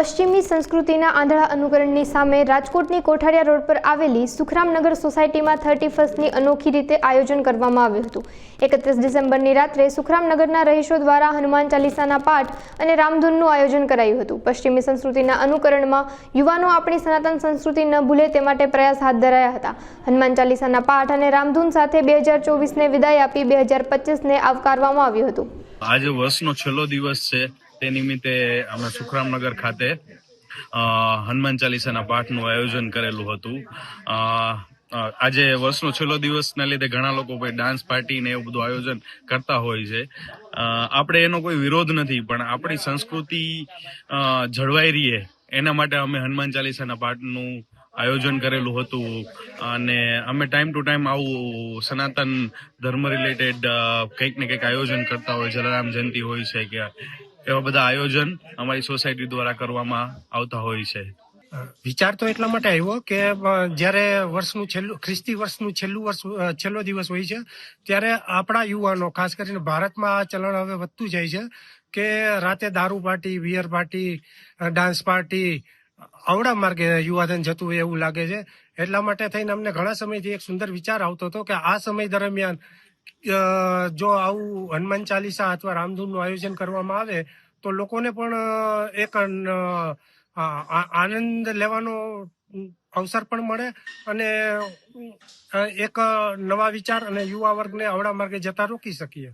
પશ્ચિમી સંસ્કૃતિના આંધળા અનુકરણની સામે રાજકોટની કોઠારિયા રોડ પર આવેલી સુખરામનગર સોસાયટીમાં 31મી અનોખી રીતે આયોજન કરવામાં આવ્યું હતું। 31 ડિસેમ્બરની રાત્રે સુખરામનગરના રહીશો દ્વારા હનુમાન ચાલીસાના પાઠ અને રામધૂનનું આયોજન કરાયું હતું। પશ્ચિમી સંસ્કૃતિના અનુકરણમાં યુવાનો આપણી સનાતન સંસ્કૃતિ ન ભૂલે તે માટે પ્રયાસ હાથ ધરાયા હતા। હનુમાન ચાલીસાના પાઠ અને રામધૂન સાથે 2024ને વિદાય આપી 2025ને આવકારવામાં આવ્યું હતું। આજે વર્ષનો છેલ્લો દિવસ છે, તે નિમિત્તે અમે સુખરામનગર ખાતે હનુમાન ચાલીસાના પાઠનું આયોજન કરેલું હતું। આજે વર્ષનો છેલ્લો દિવસના લીધે ઘણા લોકો ડાન્સ પાર્ટી ને એવું બધું આયોજન કરતા હોય છે। આપણે એનો કોઈ વિરોધ નથી, પણ આપણી સંસ્કૃતિ જળવાઈ રહીએ એના માટે અમે હનુમાન ચાલીસાના પાઠનું આયોજન કરેલું હતું। અને અમે ટાઈમ ટુ ટાઈમ આવું સનાતન ધર્મ રિલેટેડ કંઈક ને કંઈક આયોજન કરતા હોય। જલારામ જયંતિ હોય છે કે એવા બધા આયોજન અમારી સોસાયટી દ્વારા કરવામાં આવતા હોય છે। વિચાર તો એટલા માટે આવ્યો કે જ્યારે ખ્રિસ્તી વર્ષનું છેલ્લો દિવસ હોય છે, ત્યારે આપણા યુવાનો, ખાસ કરીને ભારતમાં આ ચલણ હવે વધતું જાય છે કે રાતે દારૂ party, beer party, dance party અવળા માર્ગે યુવાધન જતું હોય એવું લાગે છે। એટલા માટે થઈને અમને ઘણા સમયથી એક સુંદર વિચાર આવતો હતો કે આ સમય દરમિયાન જો આવું હનુમાન ચાલીસા અથવા રામધૂનનું આયોજન કરવામાં આવે તો લોકોને પણ એક આનંદ લેવાનો અવસર પણ મળે અને એક નવા વિચાર અને યુવા વર્ગને અવળા માર્ગે જતા રોકી શકીએ।